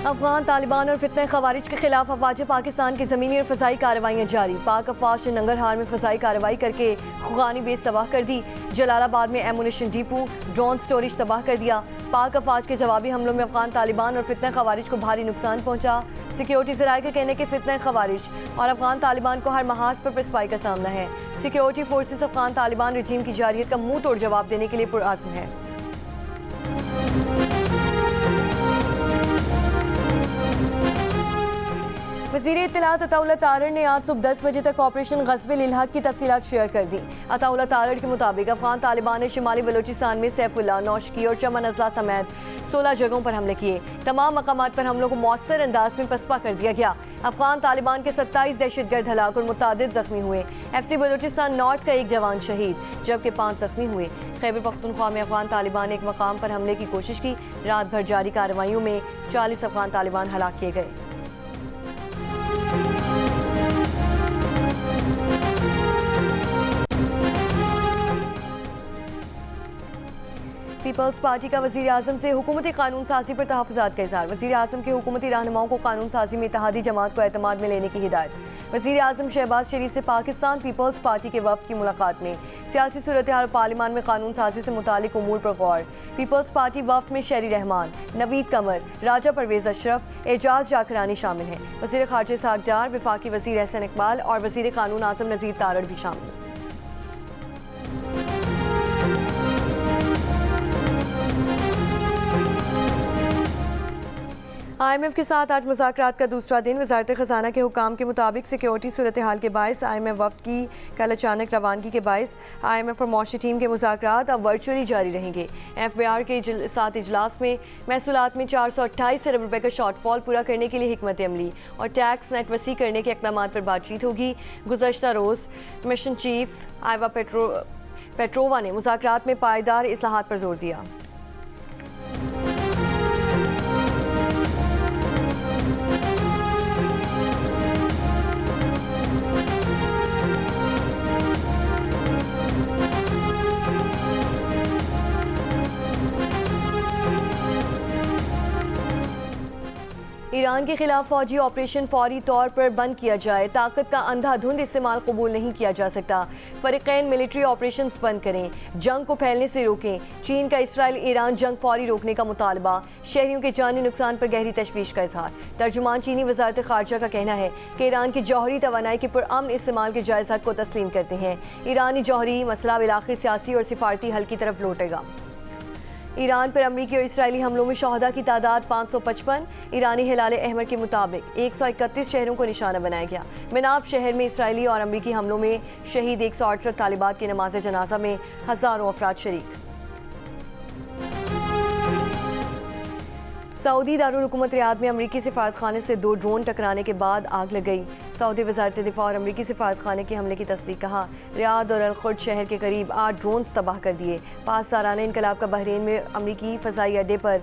अफगान तालिबान और फितने खवारिज के खिलाफ अफवाज पाकिस्तान की ज़मीनी और फ़ज़ाई कार्रवाइयाँ जारी। पाक अफवाज ने नंगरहार में फ़ज़ाई कार्रवाई करके खुगानी बेस तबाह कर दी। जलालाबाद में एमुनिशन डिपो, ड्रोन स्टोरेज तबाह कर दिया। पाक अफवाज के जवाबी हमलों में अफगान तालिबान और फितने खवारिज को भारी नुकसान पहुँचा। सिक्योरिटी ज़राए के कहने के फितने खवारिज और अफगान तालिबान को हर महाज पर पिसपाई का सामना है। सिक्योरिटी फोर्सेस अफगान तालिबान रजीम की जारियत का मुंह तोड़ जवाब देने के लिए पुरआज़्म है। वज़ीर इत्तलात अताउल्लाह तारड़ ने आज सुबह 10 बजे तक ऑपरेशन ग़ज़्ब-ए इल्हाक़ की तफ़सीलात शेयर कर दी। अताउल्लाह तारड़ के मुताबिक अफगान तालिबान ने शिमाली बलोचिस्तान में सैफुल्ला, नौशकी और चमन अज़ला समेत 16 जगहों पर हमले किए। तमाम मकामात पर हमलों को मौसर अंदाज में पसपा कर दिया गया। अफगान तालिबान के 27 दहशतगर्द हलाक और मुतादिद जख्मी हुए। FC बलोचिस्तान नॉर्थ का एक जवान शहीद जबकि 5 जख्मी हुए। खैबर पख्तूनख्वा में अफगान तालिबान ने एक मकाम पर हमले की कोशिश की। रात भर जारी कार्रवाइयों में 40 अफगान तालिबान हलाक किए गए। पीपल्स पार्टी का वज़ीर आज़म से हुकूमती कानून साजी पर तहफ़्फ़ुज़ात का इज़हार। वज़ीर आज़म के हुकूमती रहनुमाओं को कानून साजी में इत्तेहादी जमात को एतमाद में लेने की हिदायत। वज़ीर आज़म शहबाज शरीफ से पाकिस्तान पीपल्स पार्टी के वफ़द की मुलाकात में सियासी सूरत हाल पार्लियामान में कानून साजी से मुतालिक उमूर पर गौर। पीपल्स पार्टी वफ़द में शहरी रहमान, नवीद कमर, राजा परवेज़ अशरफ, एजाज जाकरानी शामिल हैं। वज़ीर ख़ारजा इसहाक़ डार, वफ़ाक़ी वज़ीर एहसन इकबाल और वज़ीर कानून आज़म नज़ीर तारड़ भी शामिल हैं। IMF के साथ आज मुज़ाकरात का दूसरा दिन। वज़ारत ख़ज़ाना के हुकाम के मुताबिक सिक्योरिटी सूरत हाल के बायस IMF वफ़द की कल अचानक रवानगी के बायस IMF और मौशी टीम के मुज़ाकरात अब वर्चुअली जारी रहेंगे। FBR के साथ इजलास में महसूलात में 428 अरब रुपये का शॉर्टफॉल पूरा करने के लिए हिकमत अमली और टैक्स नेट वसी करने के इक़दामात पर बातचीत होगी। गुज़श्ता रोज़ मिशन चीफ आइवा पेट्रोवा ने मुज़ाकरात में पायदार इस्लाहात पर जोर दिया। ईरान के खिलाफ फौजी ऑपरेशन फौरी तौर पर बंद किया जाए। ताकत का अंधाधुंध इस्तेमाल कबूल नहीं किया जा सकता। फरीक़ैन मिलिट्री ऑपरेशंस बंद करें, जंग को फैलने से रोकें। चीन का इसराइल ईरान जंग फौरी रोकने का मुतालबा। शहरियों के जानी नुकसान पर गहरी तशवीश का इजहार। तर्जुमान चीनी वज़ारत ख़ारजा का कहना है कि ईरान की जौहरी तवानाई के पुरअमन इस्तेमाल के जायज़ हक़ को तस्लीम करते हैं। ईरानी जौहरी मसला बिलाखिर सियासी और सिफारती हल की तरफ लौटेगा। ईरान पर अमरीकी और इसराइली हमलों में शहदा की तादाद 555। ईरानी हिलाल अहमर के मुताबिक 131 शहरों को निशाना बनाया गया। मिनाब शहर में इसराइली और अमरीकी हमलों में शहीद 168 तालिबात की नमाज जनाजा में हज़ारों अफराद शरीक। सऊदी दारुल हुकूमत रियाद में अमरीकी सिफारत खाने से 2 ड्रोन टकराने के बाद आग लग गई। सऊदी वज़ारत दिफा और अमरीकी सिफारत खाने के हमले की तस्दीक। कहा, रियाद और अल-खुर्द शहर के करीब 8 ड्रोन्स तबाह कर दिए। 5 सालाना इनकलाब का बहरीन में अमरीकी फ़ज़ाई अड्डे पर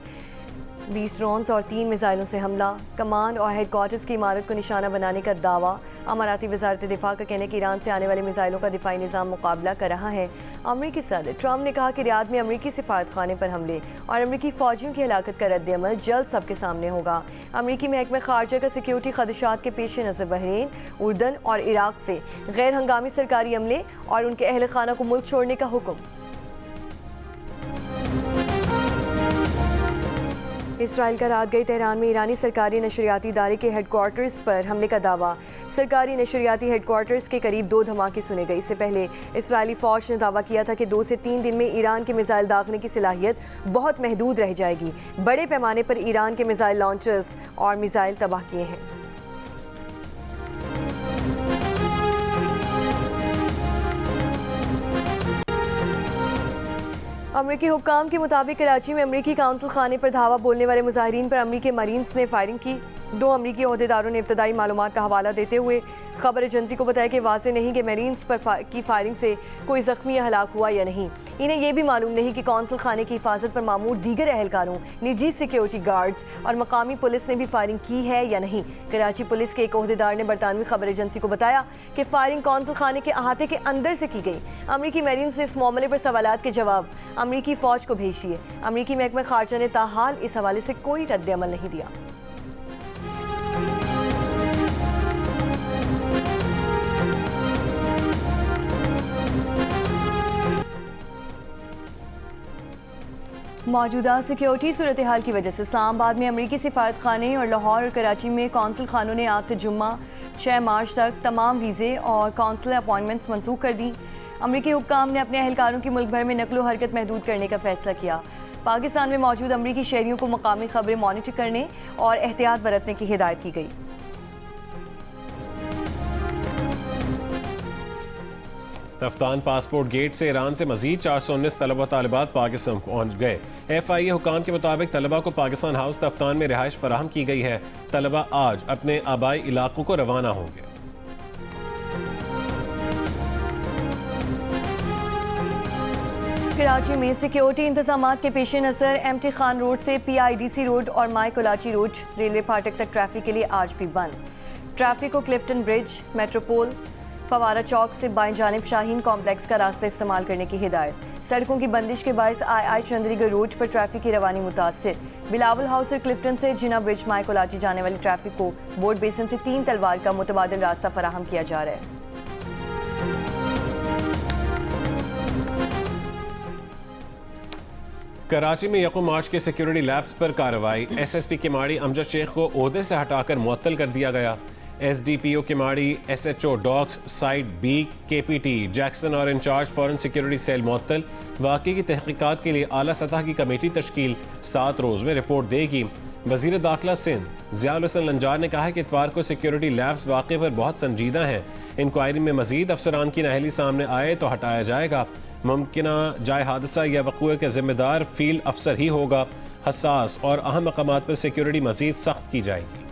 20 ड्रोन्स और 3 मिसाइलों से हमला। कमांड और हेडक्वार्टर्स की इमारत को निशाना बनाने का दावा। अमाराती वज़ारत दिफा का कहना है कि ईरान से आने वाले मिसाइलों का दिफाई निज़ाम मुकाबला कर रहा है। अमरीकी सदर ट्रम्प ने कहा कि रियाद में अमरीकी सिफारत खाने पर हमले और अमरीकी फ़ौजियों की हलाकत का रद्द-ए-अमल जल्द सबके सामने होगा। अमरीकी महकमा ख़ारजा का सिक्योरिटी खदशात के पेश नज़र बहरीन, उर्दन और इराक़ से गैर हंगामी सरकारी अमले और उनके अहल खाना को मुल्क छोड़ने का हुक्म। इसराइल का रात गई तेहरान में ईरानी सरकारी नशरियाती इदारे के हेडक्वार्टर्स पर हमले का दावा। सरकारी नशरियाती हेडक्वार्टर्स के करीब 2 धमाके सुने गए। इससे पहले इसराइली फ़ौज ने दावा किया था कि 2 से 3 दिन में ईरान के मिसाइल दागने की सलाहियत बहुत महदूद रह जाएगी। बड़े पैमाने पर ईरान के मिसाइल लॉन्चर्स और मिसाइल तबाह किए हैं। अमरीकी हुक्काम के मुताबिक कराची में अमरीकी काउंसिल खाने पर धावा बोलने वाले मुजाहिरीन पर अमरीकी मरीन्स ने फायरिंग की। 2 अमरीकी अहदेदारों ने इब्तदाई मालूमात का हवाला देते हुए खबर एजेंसी को बताया कि वाज़ेह नहीं कि मरीन्स पर की फायरिंग से कोई ज़ख्मी या हलाक हुआ या नहीं। इन्हें यह भी मालूम नहीं कि कौंसल खाने की हिफाजत पर मामूर दीगर अहलकारों, निजी सिक्योरिटी गार्ड्स और मकामी पुलिस ने भी फायरिंग की है या नहीं। कराची पुलिस के एक अहदेदार ने बरतानवी खबर एजेंसी को बताया कि फायरिंग कौंसल खाने के अहाते के अंदर से की गई। अमरीकी मरीन्स ने इस मामले पर सवालात के जवाब अमरीकी फ़ौज को भेज दिए। अमरीकी महकमा ख़ारजा ने ताहाल इस हवाले से कोई रद्द-ए-अमल नहीं दिया। मौजूदा सिक्योरिटी सूरत हाल की वजह से इस्लामाबाद में अमरीकी सिफारत खाने और लाहौर और कराची में कौंसल खानों ने आज से जुम्मा 6 मार्च तक तमाम वीज़े और कौंसलर अपॉइंटमेंट्स मनसूख कर दी। अमरीकी हुक्काम ने अपने अहलकारों की मुल्क भर में नकलो हरकत महदूद करने का फैसला किया। पाकिस्तान में मौजूद अमरीकी शहरियों को मकामी खबरें मॉनिटर करने और एहतियात बरतने की हिदायत की गई। तफ्तान पासपोर्ट गेट से ईरान से मजीद 419 तलबा तालिबात पाकिस्तान पहुँच गए। FIA हुकाम के मुताबिक तलबा को पाकिस्तान हाउस तफ्तान में रिहाइश फराहम की गई है। तलबा आज अपने आबाई इलाकों को रवाना होंगे। कराची में सिक्योरिटी इंतजामात के पेश नज़र MT खान रोड से PIDC रोड और माई कोलाची रोड रेलवे फाटक तक ट्रैफिक के लिए आज भी बंद। ट्रैफिक को क्लिफ्टन ब्रिज, मेट्रोपोल, फवारा चौक से बाएं जानिब शाहीन कॉम्प्लेक्स का रास्ता इस्तेमाल करने की हिदायत। सड़कों की बंदिश के बायस आई चंद्रीगढ़ रोड पर ट्रैफिक की रवानी मुतासिर। बिलावल हाउस और क्लिफ्टन से जिना ब्रिज माई कोलाची जाने वाली ट्रैफिक को बोर्ड बेसन से 3 तलवार का मुतबादिल रास्ता फराहम किया जा रहा है। कराची में यकम मार्च के सिक्योरिटी लैब्स पर कार्रवाई। SSP किमाड़ी अमजद शेख को ओहदे से हटाकर मुअत्तल कर दिया गया। SDPO Kimari, SHO docks, site B, KPT Jackson और इंचार्ज फॉरेन सिक्योरिटी सेल मुअत्तल। वाक़े की तहकीकात के लिए आला सतह की कमेटी तश्कील 7 रोज़ में रिपोर्ट देगी। वज़ीर दाखिला सिंध ज़ियाउल हसन लंजार ने कहा है कि इतवार को सिक्योरिटी लैब्स वाक़े पर बहुत संजीदा हैं। इंक्वायरी में मज़ीद अफसरान की नाअहली सामने आए तो हटाया जाएगा। मुमकिना जाए हादसा या वक़ूए के ज़िम्मेदार फील्ड अफसर ही होगा। हसास और अहम मकामात पर सिक्योरिटी मज़ीद सख्त की जाएगी।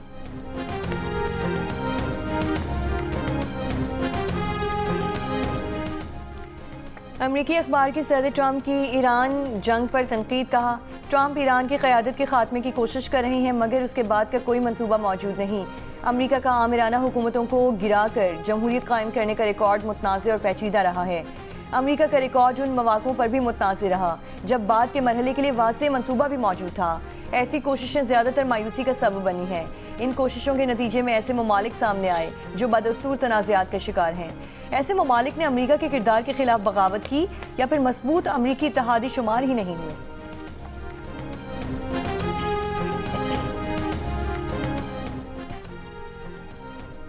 अमरीकी अखबार के सदर ट्रंप की ईरान जंग पर तनकीद। कहा, ट्रंप ईरान की क़यादत के खात्मे की कोशिश कर रहे हैं मगर उसके बाद का कोई मंसूबा मौजूद नहीं। अमरीका का आमिराना हुकूमतों को गिराकर जमहूरियत कायम करने का रिकॉर्ड मुतनाज़िर और पेचीदा रहा है। अमरीका का रिकॉर्ड उन मौक़ों पर भी मुतनाज़िर रहा जब बाद के मरहले के लिए वाज़ेह मंसूबा भी मौजूद था। ऐसी कोशिशें ज़्यादातर मायूसी का सबब बनी हैं। इन कोशिशों के नतीजे में ऐसे ममालिक सामने आए जो बदस्तूर तनाज़ात का शिकार हैं। ऐसे ममालिक ने अमरीका के किरदार के खिलाफ बगावत की या फिर मजबूत अमरीकी इत्तेहादी शुमार ही नहीं हुए।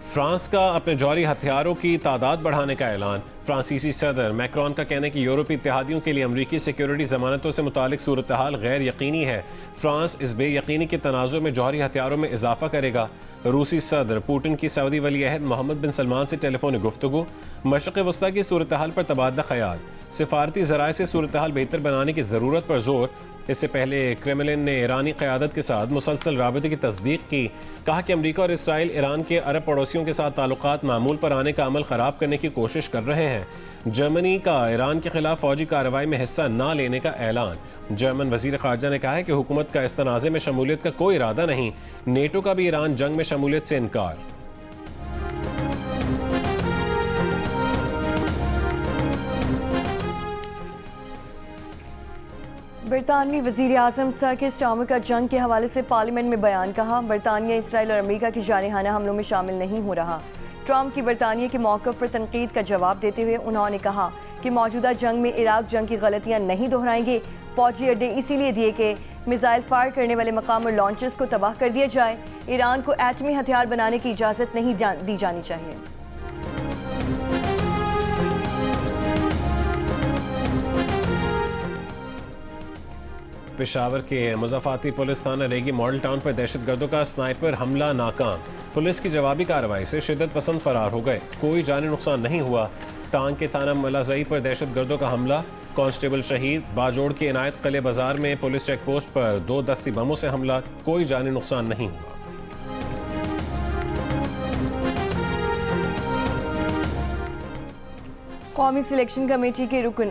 फ्रांस का अपने जौहरी हथियारों की तादाद बढ़ाने का ऐलान। फ्रांसीसी सदर मैक्रॉन का कहना है कि यूरोपीय इत्तेहादियों के लिए अमरीकी सिक्योरिटी जमानतों से मुतालिक सूरत हाल गैर यकीनी है। फ्रांस इस बेयकीनी के तनाज़ुर में जौहरी हथियारों में इजाफा करेगा। रूसी सदर पुतिन की सऊदी वली अहद मोहम्मद बिन सलमान से टेलीफोनिक गुफ्तगू। मशरक़ वस्ता की सूरत हाल पर तबादला ख्याल। सिफारती ज़राए से सूरत हाल बेहतर बनाने की ज़रूरत पर जोर। इससे पहले क्रेमलिन ने ईरानी क़यादत के साथ मुसलसल राबते की तस्दीक की। कहा कि अमरीका और इसराइल ईरान के अरब पड़ोसियों के साथ ताल्लुकात मामूल पर आने का अमल ख़राब करने की कोशिश कर रहे हैं। जर्मनी का ईरान के खिलाफ फौजी कार्रवाई में हिस्सा न लेने का ऐलान। जर्मन वज़ीर ख़ारजा ने कहा है कि हुकूमत का इस तनाज़े में शमूलियत का कोई इरादा नहीं। नेटो का भी ईरान जंग में शमूलियत से इनकार। बरतानवी वज़ीर आज़म सर किर स्टार्मर का जंग के हवाले से पार्लियामेंट में बयान। कहा, बरतानिया इसराइल और अमेरिका की जारहाना हमलों में शामिल नहीं हो रहा। ट्रंप की बरतानिया के मौक़िफ़ पर तनकीद का जवाब देते हुए उन्होंने कहा कि मौजूदा जंग में इराक जंग की गलतियाँ नहीं दोहराएंगे। फ़ौजी अड्डे इसीलिए दिए कि मिसाइल फायर करने वाले मकाम और लॉन्चर्स को तबाह कर दिया जाए। ईरान को एटमी हथियार बनाने की इजाज़त नहीं दी जानी चाहिए। पेशावर के मुज़फ़्फ़राती पुलिस थाना रेगी मॉडल टाउन पर दहशतगर्दों का स्नाइपर हमला नाकाम। पुलिस की जवाबी कार्रवाई से शिद्दत पसंद फरार हो गए। कोई जानी नुकसान नहीं हुआ। टांग के थाना मलाजई पर दहशतगर्दों का हमला, कांस्टेबल शहीद। बाजोड़ के इनायत कले बाजार में पुलिस चेक पोस्ट पर 2 दस्ती बमों से हमला, कोई जानी नुकसान नहीं हुआ। कौमी सिलेक्शन कमेटी के रुकन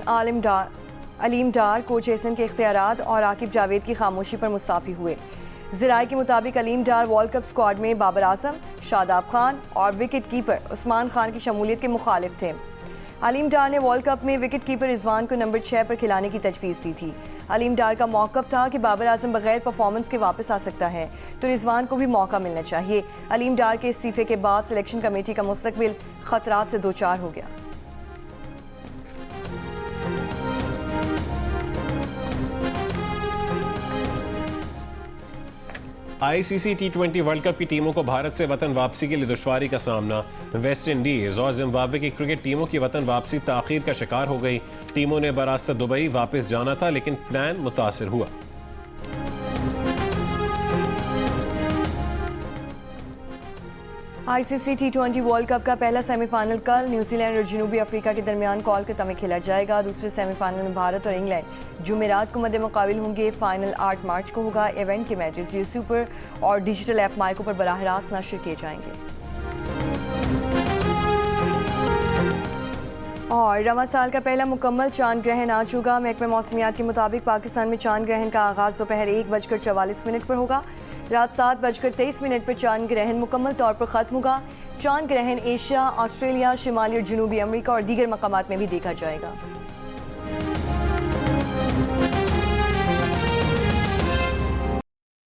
अलीम डार कोच एहसन के इख्तियारात और आकिब जावेद की खामोशी पर मुस्ताफ़ी हुए। ज़राए के मुताबिक अलीम डार वर्ल्ड कप स्क्वाड में बाबर आजम, शादाब खान और विकेट कीपर उस्मान खान की शमूलियत के मुखालिफ थे। अलीम डार ने वर्ल्ड कप में विकेट कीपर रिजवान को नंबर 6 पर खिलाने की तजवीज़ दी थी। अलीम डार का मौक़िफ़ था कि बाबर आजम बगैर परफॉर्मेंस के वापस आ सकता है तो रिजवान को भी मौका मिलना चाहिए। अलीम डार के इस्तीफ़े के बाद सिलेक्शन कमेटी का मुस्तकबिल खतरात से दोचार हो गया। ICC T20 वर्ल्ड कप की टीमों को भारत से वतन वापसी के लिए दुश्वारी का सामना। वेस्ट इंडीज और जिम्बाब्वे की क्रिकेट टीमों की वतन वापसी ताखीर का शिकार हो गई। टीमों ने बरास्ता दुबई वापस जाना था, लेकिन प्लान मुतासिर हुआ। ICC T20 वर्ल्ड कप का पहला सेमीफाइनल कल न्यूजीलैंड और जनूबी अफ्रीका के दरमियान कोलकाता में खेला जाएगा। दूसरे सेमीफाइनल में भारत और इंग्लैंड जुमेरात को मद्दे मुकाबिल होंगे। फाइनल 8 मार्च को होगा। इवेंट के मैचेस जियो सुपर और डिजिटल ऐप माइको पर बराह रास्त नशर किए जाएंगे। और रवां साल का पहला मुकम्मल चांद ग्रहण आज होगा। महकमे मौसमियात के मुताबिक पाकिस्तान में चांद ग्रहण का आगाज़ दोपहर 1:44 पर होगा। रात 7:23 पर चांद ग्रहण मुकम्मल तौर पर ख़त्म होगा। चांद ग्रहण एशिया, ऑस्ट्रेलिया, शिमाली और जनूबी अमेरिका और दीगर मकामात में भी देखा जाएगा।